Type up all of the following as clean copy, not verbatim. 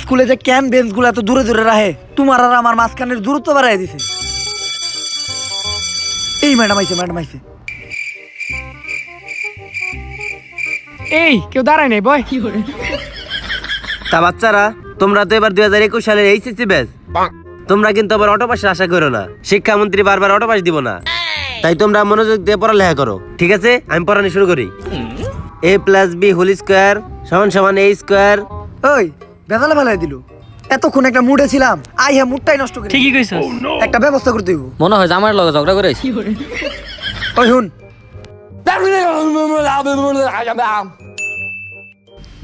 স্কুলে যে can bench গুলো এত দূরে দূরে রাখে, তোমার আর আমার মাঝখানের দূরত্ব বাড়াই দিছে। এই ম্যাডাম আইছে। এই কেউ দাঁড়ায় নাই বয়। তা বাচ্চারা, তোমরা তো এবার 2021 সালের এইচএসসি ব্যাচ। তোমরা কিন্তু আবার অটো পাসের আশা করো না। শিক্ষামন্ত্রী বারবার অটো পাস দিব না, তাই তোমরা মনোযোগ দিয়ে পড়ালেখা করো, ঠিক আছে? আমি পড়ানো শুরু করি। a + b whole square = a square. ওই বেজালে ফেলাই দিল। এতক্ষণ একটা মুডে ছিলাম, আই হ্যাঁ মুডটাই নষ্ট করে। ঠিকই কইছস। একটা ব্যবস্থা করতে হইব। মনে হয় আমার লগে ঝগড়া করেছ। ওই হুন,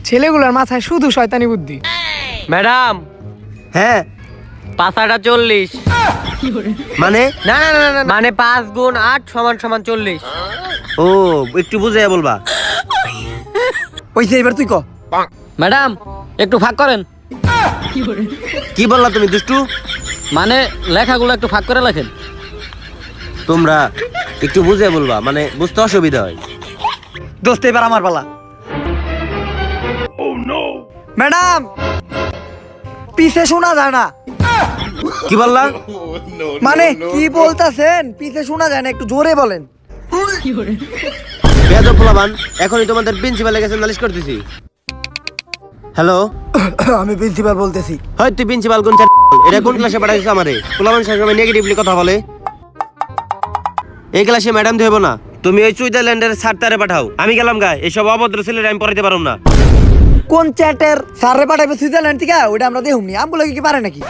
ছেলেগুলোর মাথায় শুধু শয়তানি বুদ্ধি। ম্যাডাম, হ্যাঁ, পাঁচাটা 40। মানে না না না না, মানে 5 × 8 = 40। ও, একটু বুঝে বলবা। ওইছে এবার তুই ক। ম্যাডাম, একটু ফাঁক করেন। কি বললা তুমি দুষ্টু? মানে লেখাগুলো একটু ফাঁক করে লেখেন। তোমরা একটু বুঝে বলবা, মানে বুঝতে অসুবিধা হয়। দোস্ত এবার আমার পালা। ম্যাডাম, পিছে শোনা যায় না। কি বললা? মানে কি বলতাছেন? পিছে শোনা যায় না, একটু জোরে বলেন। বেয়াদব পোলাপান, এখনই তোমাদের প্রিন্সিপালের কাছে নালিশ করতেছি। হ্যালো, আমি প্রিন্সিপাল বলতেছি। হয় তুই প্রিন্সিপাল কোন এটা কোন ক্লাসে পাঠাইছিস আমারে? পোলাপান সবসময় নেগেটিভলি কথা বলে। এই ক্লাসে ম্যাডাম দেব না, তুমি ওই সুইজারল্যান্ডের স্যারটারে পাঠাও। আমি গেলাম গা, এইসব অভদ্র ছেলেরা আমি পড়াইতে পারুম না। কোন চ্যাটের স্যারে পাঠাবে সুইজারল্যান্ড থেকে? ওইটা আমরা দেখুমনি, আমগুলো কি পারে নাকি?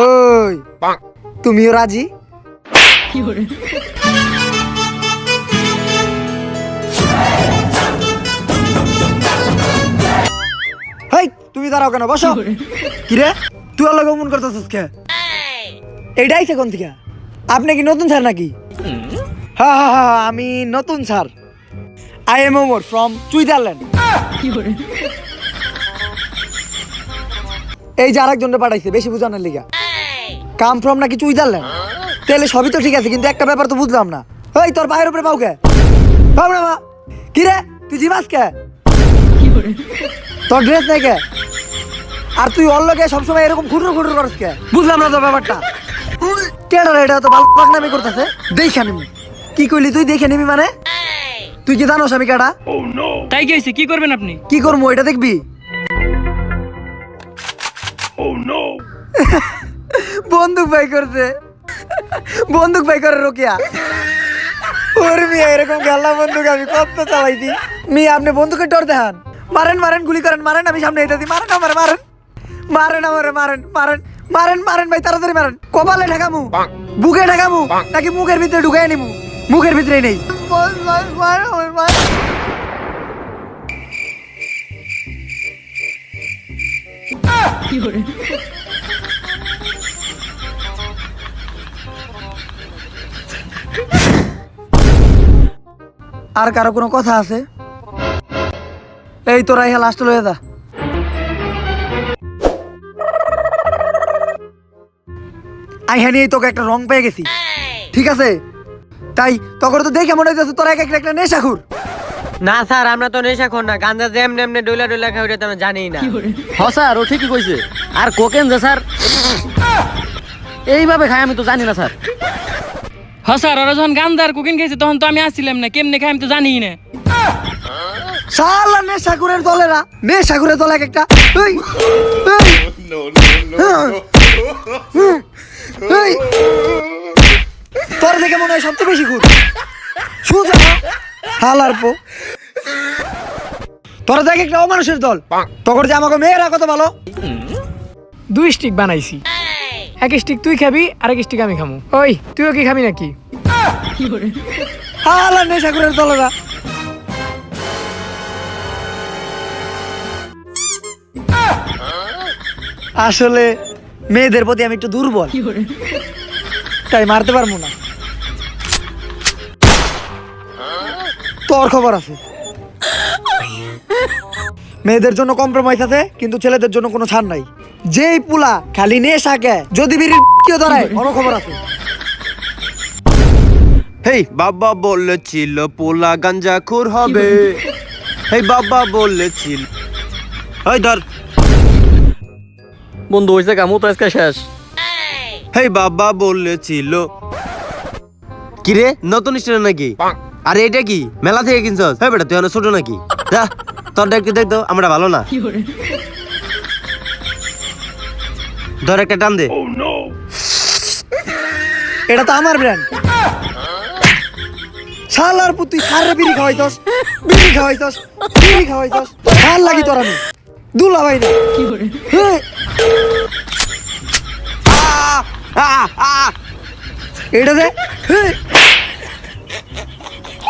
ওই তুমিও রাজি? হেই, তুমি দাঁড়াও কেন? বসো। কিরে, তুই আলো গমন করতেছিস কে? এইটাই কোন থেকে? আপনি কি নতুন স্যার নাকি? হ্যাঁ, আমি নতুন sir. I am Omar from Switzerland. এই যে আরেকজনকে পাঠাইছে বেশি বুঝানোর লিগা। কাম ফ্রম নাকি সুইজারল্যান্ড? তাহলে সবই তো ঠিক আছে, কিন্তু একটা ব্যাপার তো বুঝলাম না। ওই তোর পায়ের উপরে পাও কে? পাও না মা? কিরে, তুই জিমাস কে? তোর ড্রেস নেই কে? আর তুই ওর লগে সবসময় এরকম খুটুর খুটুর করস কে? বুঝলাম না তো ব্যাপারটা। কেডা রে, এটা তো ভালো পাকনামি করতেছে। দেখে নিবি। কি কইলি তুই? দেখে নিবি মানে? তুই কি জানোস আমি কেডা? তাই কি হইছে? কি করবেন আপনি? কি করবো এটা দেখবি? বন্দুক বাই করছে। বন্দুক বাই করে রোকিয়া। ওর মিয়া এরকম গাল্লা বন্দুক আমি কত চালাইছি। মিয়া আপনি বন্দুকের ডর দেখান। মারেন গুলি করেন, মারেন। আমি সামনে এটা দিই। মারেন আমারে, মারেন ভাই, তাড়াতাড়ি মারেন। কপালে ঠেকামু, বুকে ঠেকামু, নাকি মুখের ভিতরে ঢুকাই নিমু? মুখের ভিতরে নেই। আর কারো কোনো কথা আছে? এই তোরা লাস্ট লয়ে যা। আইহানি তোকে একটা রং পেয়ে গেছি, ঠিক আছে? তাই তখন তো দেখে মনে হচ্ছে তোরা একটা নেশাখুর। না স্যার, আমরা তো নেশাখোর না। গাঁজা যেমনে এমনি ডইলা খাই ওটা তো আমরা জানি না। হ্যাঁ স্যার, ও ঠিকই কইছে। আর কোকেন যে স্যার এইভাবে খাই আমি তো জানি না স্যার। হ্যাঁ স্যার, ওরা যখন গান্দার কুকিং খাইছে তখন তো আমি আসছিলাম না। কেমনে খাই আমি তো জানি না। শালা নেশাখুরের দলেরা, নেশাখুরের দল একটা। তোর দেখে মনে হয় সবচেয়ে বেশি খুর। সুজা হালার পো। তোরা দেখ একটা অমানুষের দল। তখন যে আমাকে মেয়েরা কত ভালো। 2 স্টিক বানাইছি। 1 স্টিক তুই খাবি, আর 1 স্টিক আমি খামু। ওই তুইও কি খাবি নাকি? হালার নেশাখুরের দলেরা। আসলে মেয়েদের প্রতি আমি একটু দুর্বল, তাই মারতে পারবো না। তোর খবর আছে? মেয়েদের জন্য কম্প্রোমাইজ আছে, কিন্তু ছেলেদের জন্য কোনো ছাড় নাই। যেই পুলা খালি নেশা কে যদি বিড়ির কেউ ধরায়, ওর খবর আছে। হেই, বাবা বলেছিল পোলা গাঞ্জাখোর হবে। এই বাবা বলেছিল ওই ধর বন্ধু হয়েছে কামু তো আজকে শেষ। হেই বাবা বলেছিল কিরে নতুন স্টুডেন্ট নাকি? আরে এটা কি মেলা থেকে কিনছস? হ্যাঁ বেটা তুই অনেক ছোট নাকি? যা তোরটা একটু দেখতো আমরা ভালো না। ধর একটা টান দে। এটা তো আমার ব্র্যান্ড। শালার পুত, তুই সারে বিড়ি খাওয়াইছস, বিড়ি খাওয়াইছস, বিড়ি খাওয়াইছস, ভাল লাগি তোর আমি দুলা ভাই না। হ্যাঁ, এটা দে। হ্যাঁ,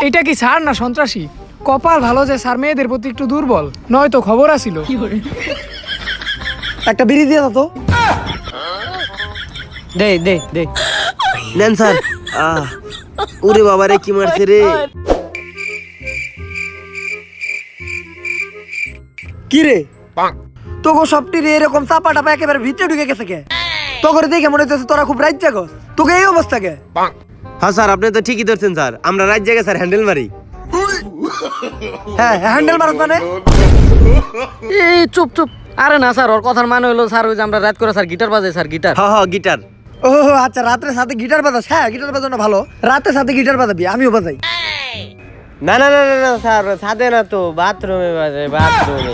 এটা কি স্যার না সন্ত্রাসী? কপাল ভালো যে স্যার মেয়েদের প্রতি একটু দুর্বল, নয়তো খবর আসিল। একটা বিড়ি দিয়ে দাও তো। দে দে দে। নেন স্যার। ওরে বাবা রে কি মারছে রে। কি রে তোকে সবটি রে এরকম চাপা টাপা একেবারে ভিতরে ঢুকে গেছে কে? তোকে দেখে মনে হচ্ছে তোরা খুব রাইট জাগস, তোকে এই অবস্থা কে? হ্যাঁ স্যার আপনি তো ঠিকই ধরছেন স্যার, আমরা রাত জায়গায় স্যার হ্যান্ডেল মারি। হ্যাঁ, হ্যান্ডেল মারত মানে? এই চুপ চুপ। আরে না স্যার, ওর কথার মানে হলো স্যার ওই যে আমরা রাত করে স্যার গিটার বাজাই স্যার, গিটার। হ্যাঁ হ্যাঁ গিটার। ও আচ্ছা, রাত্রে সাথে গিটার বাজাস? হ্যাঁ, গিটার বাজানো ভালো, রাতে সাথে গিটার বাজাবি, আমিও বাজাই। না না না না না স্যার, ছাদে না তো, বাথরুমে বাজে, বাথরুমে।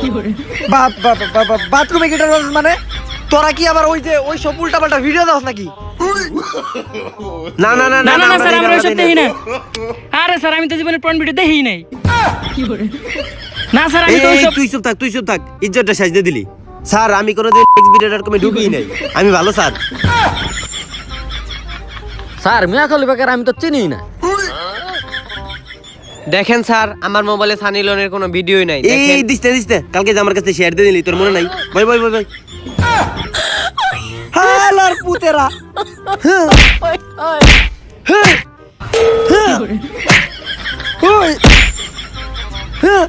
বাথরুমে গিটার বাজাস মানে? তোরা কি আবার ওই যে ওই সব উল্টা পাল্টা ভিডিও দাস নাকি? না না না না না না না আমরা স্যার, আমরা এই ওইসব ব্যাপারটা দেখি নেই। না। আরে স্যার, আমি তো জীবনে পর্ন ভিডিও দেখি নাই। না স্যার, আমি এই, তো এই, ওইসব। তুই চুপ থাক, তুই চুপ থাক, ইজ্জতটা সাজতে দিলি। স্যার আমি কোনোদিন এক্স ভিডিওটার কমে ঢুকিই নাই, আমি ভালো স্যার। স্যার মিয়া খলিফাকে আমি তো চিনি না। দেখেন স্যার, আমার মোবাইলে সানি লিওনের কোনো ভিডিওই নাই। এই দেখেন দিস্তে দিস্তে কালকে যে আমার কাছে শেয়ার দিয়ে দিলি, তোর মনে নাই? ভাই ভাই ভাই ভাই হালার পুতেরা। হ্যাঁ, হ্যাঁ, হ্যাঁ, ওই, হ্যাঁ,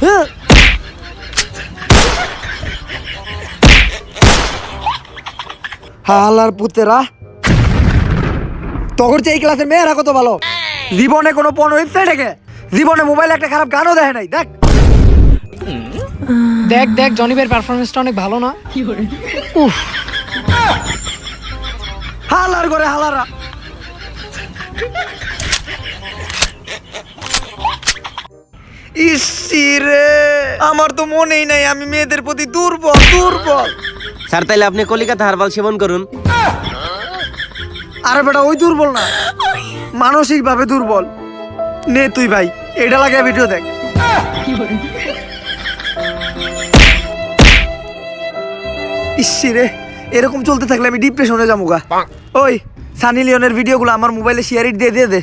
হ্যাঁ। হালার পুতেরা, তখন যে এই ক্লাসের মেয়েরা কত ভালো, জীবনে কোনো পণ ওয়েবসাইট থেকে জীবনে মোবাইলে একটা খারাপ গানও দেখে নাই। দেখ দেখ দেখ, জনিবের পারফরমেন্সটা অনেক ভালো না? উফ, হালার করে হালারা। ইসিরে, আমার তো মনেই নাই আমি মেয়েদের প্রতি দুর্বল দুর্বল। স্যার তাইলে আপনি কলিকাতা হারবাল সেবন করুন। আরে বেটা, ওই দুর্বল না, মানসিক ভাবে দুর্বল। নে তুই ভাই এটা লাগে ভিডিও দেখ। ইসিরে, এরকম চলতে থাকলে আমি ডিপ্রেশনে যাবো গা। ওই সানি লিওনের ভিডিওগুলো আমার মোবাইলে শেয়ার দিয়ে দিয়ে দে,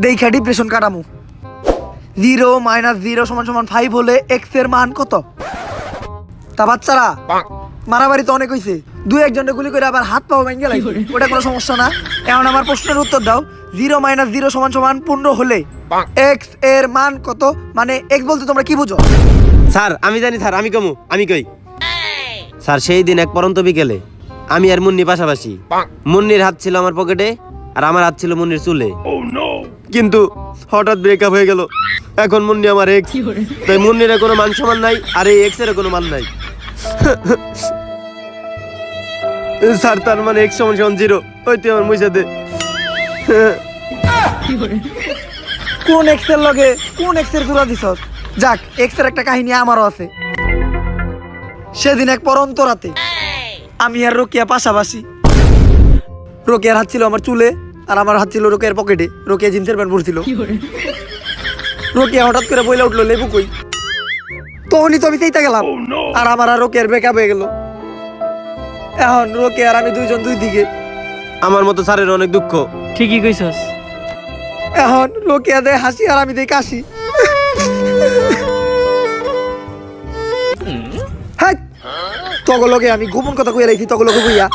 দেখা ডিপ্রেশন কাটামু। 0 - 0 = 5 হলে x এর মান কত? তা বাচ্চারা, মারামারি তো অনেক হইছে, 2-1 গুলি করে আবার হাত পাও ভেঙে লাগছে, ওটা কোনো সমস্যা না। এখন আমার প্রশ্নের উত্তর দাও, 0 - 0 = 15 হলে x এর মান কত? মানে x বলতে তোমরা কি বুঝো? স্যার আমি জানি স্যার, আমি কমু, আমি কই। স্যার সেই দিন এক পরন্ত বিকেলে আমি আর মুন্নি পাশাপাশি, মুন্নির হাত ছিল আমার পকেটে আর আমার হাত ছিল মুন্নির চুলে, কিন্তু হঠাৎ ব্রেকআপ হয়ে গেল। এখন মুন্নি আমার এক্স, তাই মুন্নির কোনো মান সম্মান নাই আর এই এক্স এর কোনো মান নাই। স্যার তার মানে x = 0, ওই তুই আমার মুইসা দে। কোন x এর লগে কোন x এর জোড়া দিছস? যাক, x এর একটা কাহিনী আমারও আছে। সেদিন এক পরন্ত রাতে আমি আর রোকিয়া পাশাপাশি, রোকিয়ার হাত ছিল আমার চুলে আর আমার হাত ছিল রোকিয়ার পকেটে। রোকিয়া জিন্সের প্যান্ট পরছিল। রোকিয়া হঠাৎ করে বইলা উঠলো, লেবু কই? তখনই তো আমি সেইটা গেলাম আর আমার আর রোকিয়ার ব্রেকআপ হয়ে গেল। এখন রোকিয়া আর আমি দুইজন দুই দিকে। আমার মতো স্যারের অনেক দুঃখ। ঠিকই কইছস। এখন রোকিয়া দেয় হাসি আর আমি দেই কাশি। হ্যাঁ, তগলকে আমি গোপন কথা কইয়া রাখছি, তগলকে কইয়া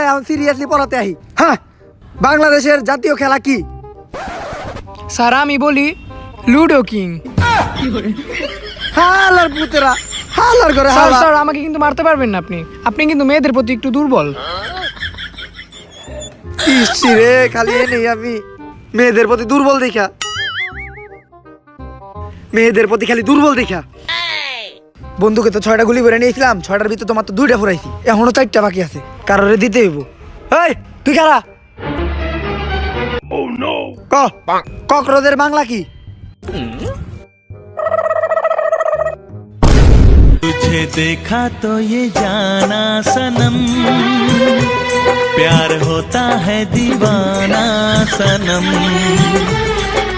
এখন সিরিয়াসলি পড়াতে আহি। হ্যাঁ, বাংলাদেশের জাতীয় খেলা কি? স্যার আমি বলি লুডো কিং। হালার পুতেরা, হালার করে স্যার হালা। স্যার, আমাকে কিন্তু মারতে পারবেন না আপনি, আপনি কিন্তু মেয়েদের প্রতি একটু দুর্বল। ইসি রে, খালি এ নেই আমি মেয়েদের প্রতি দুর্বল দেখা, মেয়েদের প্রতি খালি দুর্বল দেখা। বন্ধুকে তো 6টা গুলি করে নিয়েছিলাম, 6টার ভিতরে তোমার তো 2টা ফুরাইছি, এখনো 4টা বাকি আছে, কারোরে দিতে হইব। এই তুই কারা? কক্রোচের বাংলা কি? तुझे देखा तो ये जाना सनम, प्यार होता है दीवाना सनम,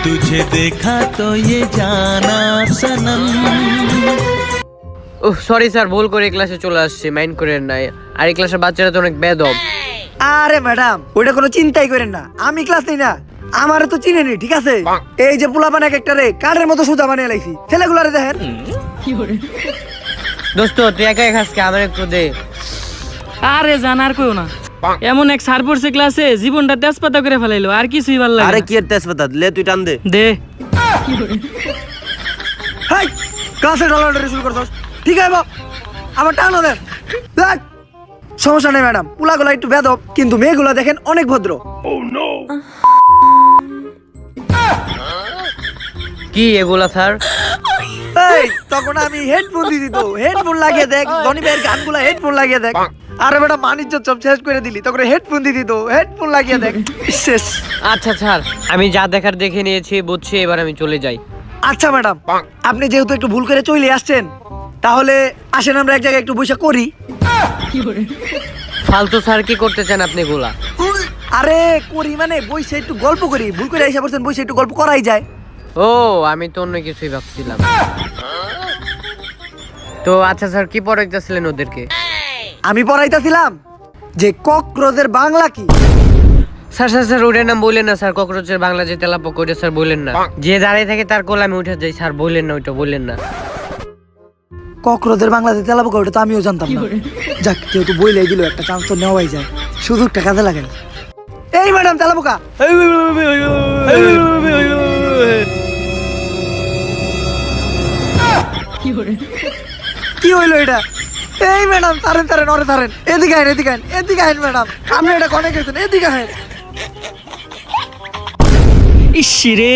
तुझे देखा तो ये जाना सनम। ওহ সরি স্যার, ভুল করে ক্লাসে চলে আসছি, মাইন্ড করেন না। আর এই ক্লাসের বাচ্চারা তো অনেক বেদব। আরে ম্যাডাম ওটা কোনো চিন্তাই করেন না, আমি ক্লাস নেই না, আমারে তো চিনেনি, ঠিক আছে? এই যে পোলাপান এক একটা রে কাঠের মতো সুতা বানিয়ে লাইছি, ছেলেগুলারে দেখেন। দোস্ত তুই একা খাসকে, আমার একটু দে। আরে জান আর কইও না, এমন এক স্যার পড়ছে ক্লাসে জীবনটা তেজপাতা করে ফেলাইলো, আর কিছুই ভালো লাগে আরে না। কি এর তেজপাতা, লে তুই টান দে। দে হাই ক্লাসে ডলার শুরু করছস, ঠিক আছে বাপ, আমার টানো দেন। দেখ সমস্যা নেই ম্যাডাম, পোলাগুলা একটু বেদব, কিন্তু মেয়েগুলা দেখেন অনেক ভদ্র। কি এগুলা স্যার? এই তখন আমি হেডফোন দিয়ে দিত, হেডফোন লাগিয়ে দেখ, ধনী ভাইয়ের গানগুলা হেডফোন লাগিয়ে দেখ। আরে বেটা বাণিজ্য সব শেষ করে দিলি, তখন হেডফোন দিয়ে দিত, হেডফোন লাগিয়ে দেখ, শেষ। আচ্ছা স্যার, আমি যা দেখার দেখে নিয়েছি, বুঝছি, এবার আমি চলে যাই। আচ্ছা ম্যাডাম, আপনি যেহেতু একটু ভুল করে চলে আসছেন, তাহলে আসেন আমরা এক জায়গায় একটু বসে করি। ফালতু স্যার কি করতে চান আপনি এগুলা? আরে করি মানে বসে একটু গল্প করি, ভুল করে এসে বলছেন, বসে একটু গল্প করাই যায়। ও আমি তো অন্য কিছুই ভাবছিলাম। তো আচ্ছা স্যার, কি পড়াইতেছিলেন ওদেরকে? আমি পড়াইতেছিলাম যে কক্রোচের বাংলা কি। স্যার স্যার স্যার ওটার নাম বললেন না স্যার, ককরোচের বাংলা যে তেলাপোকা, ওইটা স্যার বললেন না। যে দাঁড়িয়ে থাকে তার কোলে আমি উঠে যাই স্যার, বললেন না, ওইটা বললেন না। কক্রোচের বাংলাতে তেলাপোকা, ওটা তো আমিও জানতাম না। যাক, যেহেতু বইলাই দিল, একটা চান্স তো নেওয়াই যায়, সুযোগটা কাজে লাগে না। এই ম্যাডাম তেলাপোকা। কি হইলো এটা? এই ম্যাডাম তারেন তারেন, ওরে তারেন, এদিকে আইন, এদিকে আইন, এদিকে আইন ম্যাডাম, আপনি এটা কনে গেছেন, এদিকে আইন। ইসি রে,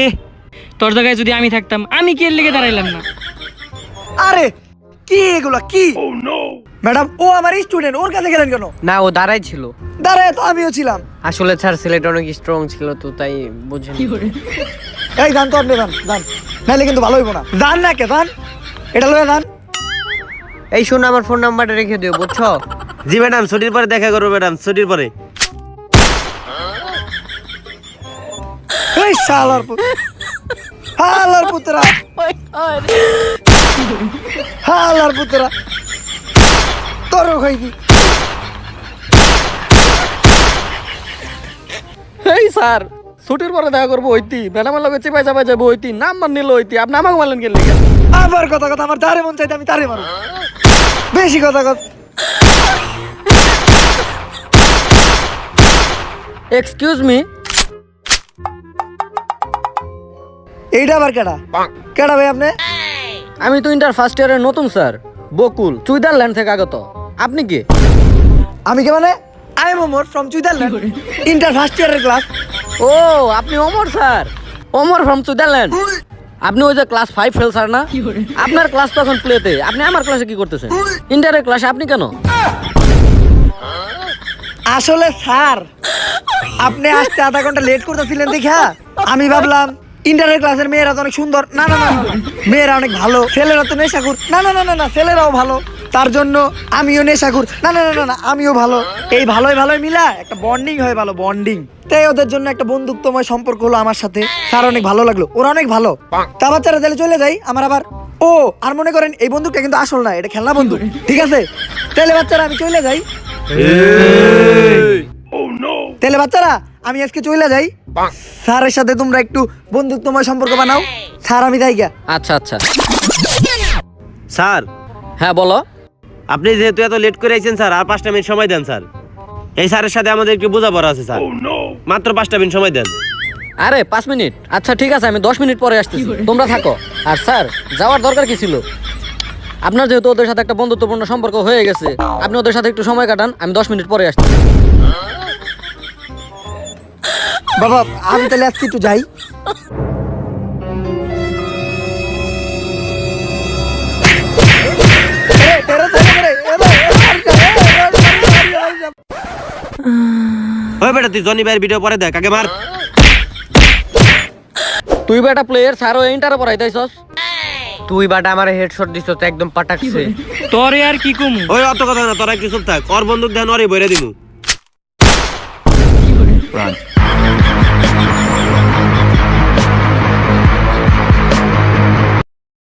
তোর জায়গায় যদি আমি থাকতাম, আমি কি এর লেগে দাঁড়াইলাম না? আরে কি এগুলা কি? ম্যাডাম ও আমার স্টুডেন্ট, ওর কাছে গেলেন কেন? না, ও দাঁড়াই ছিল। দাঁড়ায় তো আমিও ছিলাম। আসলে স্যার ছেলেটা অনেক স্ট্রং ছিল, তো তাই বুঝেন। এই গান তো আপনি গান গান, নাহলে কিন্তু ভালো হইব না। গান না কে গান, এটা লয়ে গান। এই শোনো, আমার ফোন নাম্বারটা রেখে দিও, বুঝছো? জি ম্যাডাম, ছুটির পরে দেখা করবো ম্যাডাম, ছুটির পরে। এই শালার পুত, হালার পুতরা, হালার পুতরা, তোর খাইবি। এই স্যার, ছুটির পরে দেখা করবো হইতি, ম্যাডামের লগে চিপাই চাপাই যাবো হইতি, নাম্বার নিল হইতি, আপনি আমাকে মারলেন কে লেগে? আবার কথা কথা, আমার তারে মন চাইতে আমি তারে মারু, বেশি কথা কথা। এক্সকিউজ মি, এইটা আবার কেডা? কেডা ভাই আপনি? আমি তো ইন্টার ফার্স্ট ইয়ারের নতুন স্যার, বকুল, সুইজারল্যান্ড থেকে আগত। আপনি কি? আমি কে মানে? I am Omar from Switzerland, inter first ইয়ারের ক্লাস। ও আপনি Omar sir, Omar from Switzerland. আপনি ওই যে ক্লাস 5 ফেল স্যার না? আপনার ক্লাস তো এখন প্লেতে, আপনি আমার ক্লাসে কি করতেছেন? ইন্টারের ক্লাসে আপনি কেন? আসলে স্যার, আপনি আসতে আধা ঘন্টা লেট করতেছিলেন দেখা আমি ভাবলাম ইন্টারের ক্লাসের মেয়েরা তো অনেক সুন্দর, না না না না, মেয়েরা অনেক ভালো, ছেলেরা তো নেশাখোর, না না না না না, ছেলেরাও ভালো, তার জন্য আমিও নেশাখোর, না না না না না, আমিও ভালো, এই ভালোই ভালোই মিলা একটা বন্ডিং হয়, ভালো বন্ডিং। তাই ওদের জন্য একটা বন্ধুত্বময় সম্পর্ক হলো আমার সাথে, স্যার অনেক ভালো লাগলো, ওরা অনেক ভালো। তা বাচ্চারা তাহলে চলে যাই, আমার আবার ও আর মনে করেন এই বন্দুকটা কিন্তু আসল না, এটা খেলনা বন্দুক, ঠিক আছে? তাহলে বাচ্চারা আমি চলে যাই, তাহলে বাচ্চারা আমি আজকে চলে যাই, স্যারের সাথে তোমরা একটু বন্ধুত্বময় সম্পর্ক বানাও, স্যার আমি যাই গা। আচ্ছা আচ্ছা স্যার, হ্যাঁ বলো। আপনি যেহেতু এত লেট করে আইছেন স্যার, আর 5টা মিনিট সময় দেন স্যার। এই স্যারের সাথে আমাদের একটু বোঝাপড়া আছে স্যার, মাত্র 5টা মিনিট সময় দেন। আরে 5 মিনিট? আচ্ছা ঠিক আছে, আমি 10 মিনিট পরে আসতেছি, তোমরা থাকো। আর স্যার, যাওয়ার দরকার কি ছিল? আপনার যেহেতু ওদের সাথে একটা বন্ধুত্বপূর্ণ সম্পর্ক হয়ে গেছে, আপনি ওদের সাথে একটু সময় কাটান, আমি 10 মিনিট পরে আসছি। বাবা আমি তাহলে আজকে একটু যাই। ওই বেটা তুই জনি ভাইয়ের ভিডিও পরে দেখ, আগে মার। তুই বেটা প্লেয়ার স্যার ও ইন্টারে পড়াইতেছস। তুই বাটা আমার হেডশট দিছ তো একদম পাটাকছে। তোরে আর কি কমু? ওই অত কথা না, তোরা একটু চুপ থাক। ওর বন্দুক দেন, ওরই বইরে দিমু।